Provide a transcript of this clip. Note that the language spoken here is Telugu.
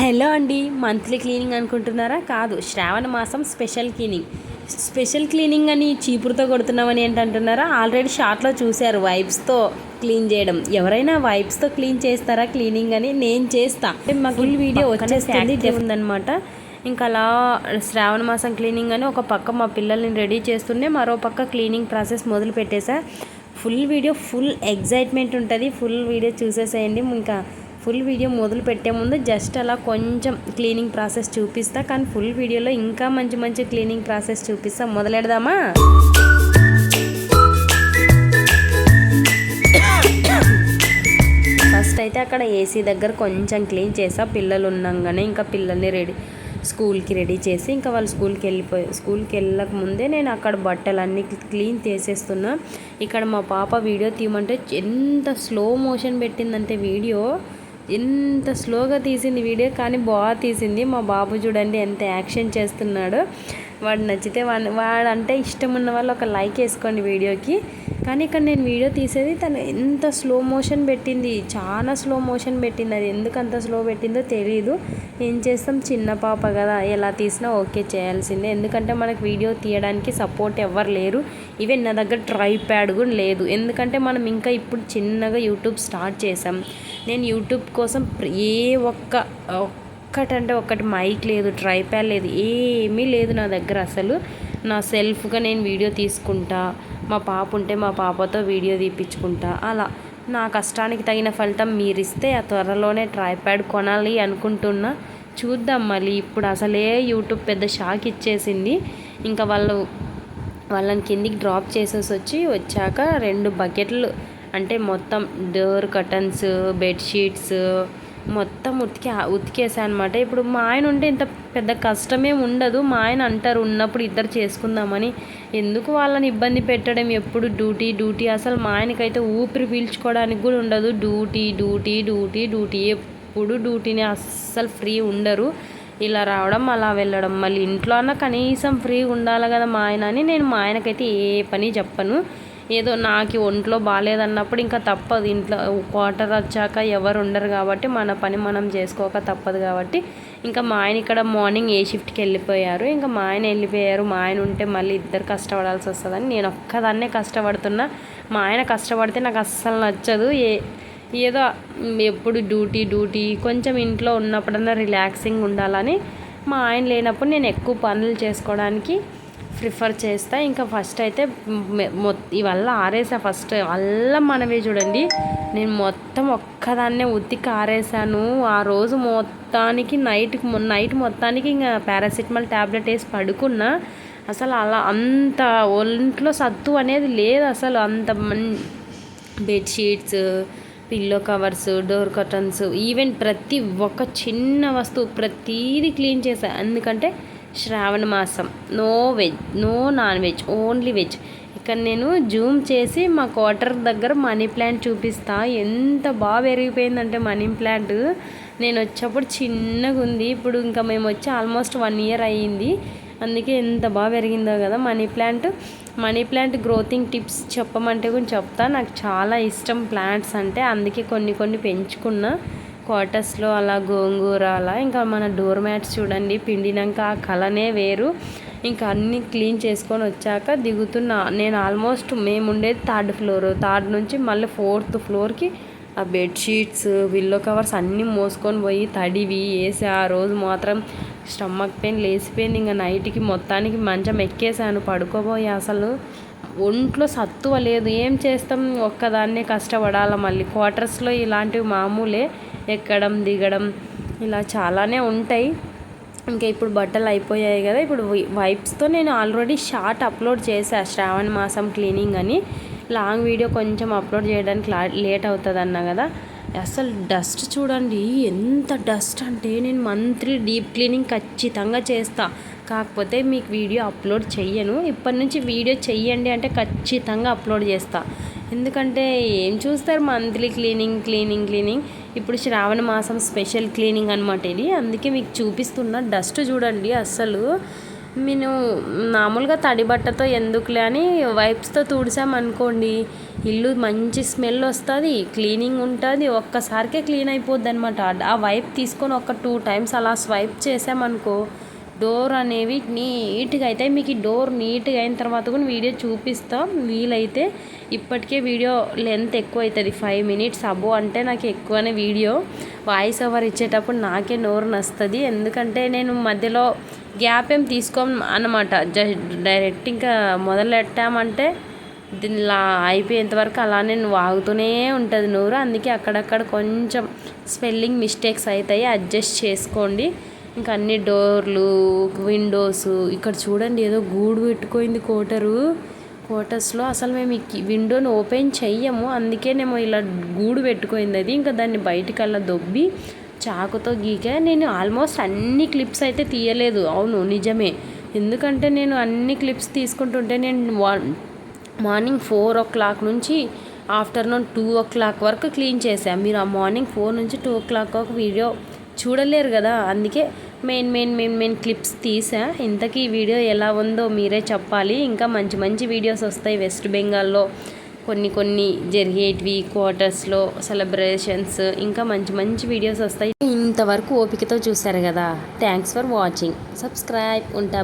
హలో అండి, మంత్లీ క్లీనింగ్ అనుకుంటున్నారా? కాదు, శ్రావణ మాసం స్పెషల్ క్లీనింగ్ అని చీపురుతో కొడుతున్నామని ఏంటంటున్నారా? ఆల్రెడీ షార్ట్లో చూశారు వైప్స్తో క్లీన్ చేయడం. ఎవరైనా వైప్స్తో క్లీన్ చేస్తారా క్లీనింగ్ అని? నేను చేస్తా. మాకు ఫుల్ వీడియో వచ్చేస్తుంది ఉందనమాట. ఇంకా అలా శ్రావణ మాసం క్లీనింగ్ అని ఒక పక్క మా పిల్లల్ని రెడీ చేస్తుండే, మరో పక్క క్లీనింగ్ ప్రాసెస్ మొదలు పెట్టేశా. ఫుల్ వీడియో, ఫుల్ ఎగ్జైట్మెంట్ ఉంటుంది. ఫుల్ వీడియో చూసేసేయండి. ఇంకా ఫుల్ వీడియో మొదలు పెట్టే ముందు జస్ట్ అలా కొంచెం క్లీనింగ్ ప్రాసెస్ చూపిస్తా, కానీ ఫుల్ వీడియోలో ఇంకా మంచి మంచి క్లీనింగ్ ప్రాసెస్ చూపిస్తా. మొదలెడదామా? ఫస్ట్ అయితే అక్కడ ఏసీ దగ్గర కొంచెం క్లీన్ చేసా. పిల్లలు ఉన్నాగానే ఇంకా పిల్లల్ని స్కూల్కి రెడీ చేసి ఇంకా వాళ్ళు స్కూల్కి వెళ్ళక ముందే నేను అక్కడ బట్టలన్నీ క్లీన్ చేసేస్తున్నా. ఇక్కడ మా పాప వీడియో తీయమంటే ఎంత స్లో మోషన్ పెట్టిందంటే ఎంత స్లోగా తీసింది వీడియో, కానీ బాగా తీసింది. మా బాబు చూడండి ఎంత యాక్షన్ చేస్తున్నాడు. వాడు నచ్చితే వాడంటే ఇష్టం ఉన్న వాళ్ళు ఒక లైక్ వేసుకోండి వీడియోకి. కానీ ఇక్కడ నేను వీడియో తీసేది తను ఎంత స్లో మోషన్ పెట్టింది, చాలా స్లో మోషన్ పెట్టింది. అది ఎందుకు అంత స్లో పెట్టిందో తెలియదు. ఏం చేస్తాం, చిన్న పాప కదా, ఎలా తీసినా ఓకే చేయాల్సిందే. ఎందుకంటే మనకు వీడియో తీయడానికి సపోర్ట్ ఎవ్వరు లేరు. ఈవెన్ నా దగ్గర ట్రైప్యాడ్ కూడా లేదు. ఎందుకంటే మనం ఇంకా ఇప్పుడు చిన్నగా యూట్యూబ్ స్టార్ట్ చేసాం. నేను యూట్యూబ్ కోసం ఒక్కటి మైక్ లేదు, ట్రైప్యాడ్ లేదు, ఏమీ లేదు నా దగ్గర అసలు. నా సెల్ఫ్గా నేను వీడియో తీసుకుంటా, మా పాప ఉంటే మా పాపతో వీడియో తీపించుకుంటా. అలా నా కష్టానికి తగిన ఫలితం మీరిస్తే ఆ త్వరలోనే ట్రైప్యాడ్ కొనాలి అనుకుంటున్నా. చూద్దాం. మళ్ళీ ఇప్పుడు అసలే యూట్యూబ్ పెద్ద షాక్ ఇచ్చేసింది. ఇంకా వాళ్ళని కిందికి డ్రాప్ చేసేసి వచ్చాక 2 బకెట్లు అంటే మొత్తం డోర్ కర్టన్స్, బెడ్షీట్స్ మొత్తం ఉతికేసా అనమాట. ఇప్పుడు మా ఆయన ఉంటే ఇంత పెద్ద కష్టమే ఉండదు. మా ఆయన అంటారు ఉన్నప్పుడు ఇద్దరు చేసుకుందామని. ఎందుకు వాళ్ళని ఇబ్బంది పెట్టడం, ఎప్పుడు డ్యూటీ. అసలు మా ఆయనకైతే ఊపిరి పీల్చుకోవడానికి కూడా ఉండదు. డ్యూటీ ఎప్పుడు డ్యూటీని, అస్సలు ఫ్రీ ఉండరు. ఇలా రావడం అలా వెళ్ళడం, మళ్ళీ ఇంట్లో అన్న కనీసం ఫ్రీగా ఉండాలి కదా మా ఆయన అని నేను మా ఆయనకైతే ఏ పని చెప్పను. ఏదో నాకు ఒంట్లో బాగాలేదన్నప్పుడు ఇంకా తప్పదు. ఇంట్లో క్వార్టర్ వచ్చాక ఎవరు ఉండరు కాబట్టి మన పని మనం చేసుకోక తప్పదు కాబట్టి ఇంకా మా ఆయన ఇక్కడ మార్నింగ్ ఏ షిఫ్ట్కి వెళ్ళిపోయారు. ఇంకా మా ఆయన ఉంటే మళ్ళీ ఇద్దరు కష్టపడాల్సి వస్తుందని నేను ఒక్కదాన్నే కష్టపడుతున్నా. మా ఆయన కష్టపడితే నాకు అస్సలు నచ్చదు. ఏదో ఎప్పుడు డ్యూటీ కొంచెం ఇంట్లో ఉన్నప్పుడన్నా రిలాక్సింగ్ ఉండాలని మా ఆయన లేనప్పుడు నేను ఎక్కువ పనులు చేసుకోవడానికి ప్రిఫర్ చేస్తా. ఇంకా ఫస్ట్ అయితే ఇవల్ల ఆరేసా. ఫస్ట్ అల్లం మనవే చూడండి, నేను మొత్తం ఒక్కదాన్నే ఉతికి ఆరేసాను. ఆ రోజు మొత్తానికి నైట్ మొత్తానికి ఇంకా పారాసిటమాల్ ట్యాబ్లెట్ వేసి పడుకున్నా. అసలు అలా అంత ఒంట్లో సత్తు అనేది లేదు అసలు. అంత bedsheets, pillow covers, door curtains, even ప్రతి ఒక్క చిన్న వస్తువు ప్రతీది క్లీన్ చేశా. ఎందుకంటే శ్రావణ మాసం, no veg, no non veg, only veg. ఇక్కడ నేను జూమ్ చేసి మా క్వార్టర్ దగ్గర మనీ ప్లాంట్ చూపిస్తా. ఎంత బాగా పెరిగిపోయిందంటే మనీ ప్లాంట్. నేను వచ్చేప్పుడు చిన్నగా ఉంది, ఇప్పుడు ఇంకా మేము వచ్చి ఆల్మోస్ట్ 1 ఇయర్ అయ్యింది. అందుకే ఎంత బాగా పెరిగిందో కదా మనీ ప్లాంట్ గ్రోతింగ్ టిప్స్ చెప్పమంటే కూడా చెప్తా. నాకు చాలా ఇష్టం ప్లాంట్స్ అంటే, అందుకే కొన్ని పెంచుకున్నా క్వార్టర్స్లో. అలా గోంగూర, అలా ఇంకా మన డోర్ మ్యాట్స్ చూడండి పిండినాక ఆ కలనే వేరు. ఇంకా అన్నీ క్లీన్ చేసుకొని వచ్చాక దిగుతున్నా. నేను ఆల్మోస్ట్ మేము ఉండేది 3rd ఫ్లోర్, 3rd నుంచి మళ్ళీ 4th ఫ్లోర్కి ఆ బెడ్షీట్స్, పిల్లో కవర్స్ అన్నీ మోసుకొని పోయి తడివి వేసి ఆ రోజు మాత్రం స్టమక్ పెయిన్ లేసిపోయింది. ఇంకా నైట్కి మొత్తానికి మంచం ఎక్కేసాను పడుకోబోయి. అసలు ఒంట్లో సత్తువ లేదు. ఏం చేస్తాం, ఒక్కదాన్నే కష్టపడాలి. మళ్ళీ క్వార్టర్స్లో ఇలాంటివి మామూలే, ఎక్కడం దిగడం ఇలా చాలానే ఉంటాయి. ఇంకా ఇప్పుడు బట్టలు అయిపోయాయి కదా, ఇప్పుడు వైప్స్తో నేను ఆల్రెడీ షార్ట్ అప్లోడ్ చేశా శ్రావణ మాసం క్లీనింగ్ అని. లాంగ్ వీడియో కొంచెం అప్లోడ్ చేయడానికి లేట్ అవుతుంది అన్నా కదా. అసలు డస్ట్ చూడండి ఎంత డస్ట్ అంటే, నేను మంత్లీ డీప్ క్లీనింగ్ ఖచ్చితంగా చేస్తా. కాకపోతే మీకు వీడియో అప్లోడ్ చెయ్యను. ఇప్పటి నుంచి వీడియో చెయ్యండి అంటే ఖచ్చితంగా అప్లోడ్ చేస్తా. ఎందుకంటే ఏం చూస్తారు, మంత్లీ క్లీనింగ్. ఇప్పుడు శ్రావణ మాసం స్పెషల్ క్లీనింగ్ అనమాట ఇది. అందుకే మీకు చూపిస్తున్నా. డస్ట్ చూడండి అస్సలు నేను మామూలుగా తడి బట్టతో ఎందుకులే అని వైప్స్తో తుడిసామనుకోండి, ఇల్లు మంచి స్మెల్ వస్తుంది, క్లీనింగ్ ఉంటుంది, ఒక్కసారికే క్లీన్ అయిపోద్ది అనమాట. ఆ వైప్ తీసుకొని ఒక 2 టైమ్స్ అలా స్వైప్ చేసామనుకో, డోర్ అనేవి నీట్గా అయితే. మీకు ఈ డోర్ నీట్గా అయిన తర్వాత కూడా వీడియో చూపిస్తాం వీలైతే. ఇప్పటికే వీడియో లెంత్ ఎక్కువ అవుతుంది, 5 మినిట్స్ అబో అంటే నాకు ఎక్కువనే వీడియో. వాయిస్ ఓవర్ ఇచ్చేటప్పుడు నాకే నోరు నస్తుంది, ఎందుకంటే నేను మధ్యలో గ్యాప్ ఏం తీసుకోం అన్నమాట. డైరెక్ట్ ఇంకా మొదలెట్టామంటే దీనిలా అయిపోయేంత వరకు అలానే వాగుతూనే ఉంటుంది నోరు. అందుకే అక్కడక్కడ కొంచెం స్పెల్లింగ్ మిస్టేక్స్ అవుతాయి, అడ్జస్ట్ చేసుకోండి. ఇంకా అన్ని డోర్లు, విండోస్, ఇక్కడ చూడండి ఏదో గూడు పెట్టుకోయింది క్వార్టర్స్లో. అసలు మేము ఈ విండోని ఓపెన్ చెయ్యము, అందుకేనేమో ఇలా గూడు పెట్టుకోయింది అది. ఇంకా దాన్ని బయటికి అలా దొబ్బి చాకుతో గీకా. నేను ఆల్మోస్ట్ అన్ని క్లిప్స్ అయితే తీయలేదు, అవును నిజమే. ఎందుకంటే నేను అన్ని క్లిప్స్ తీసుకుంటుంటే నేను మార్నింగ్ 4 o'clock నుంచి ఆఫ్టర్నూన్ 2 o'clock వరకు క్లీన్ చేశాను. మీరు ఆ మార్నింగ్ 4 నుంచి 2 o'clock ఒక వీడియో చూడలేరు కదా, అందుకే మెయిన్ క్లిప్స్ తీసా. ఇంతకీ ఈ వీడియో ఎలా ఉందో మీరే చెప్పాలి. ఇంకా మంచి మంచి వీడియోస్ వస్తాయి వెస్ట్ బెంగాల్లో, కొన్ని జరిగేటివి, క్వార్టర్స్లో సెలబ్రేషన్స్, ఇంకా మంచి మంచి వీడియోస్ వస్తాయి. ఇంతవరకు ఓపికతో చూసారు కదా, థ్యాంక్స్ ఫర్ వాచింగ్. సబ్స్క్రైబ్. ఉంటా.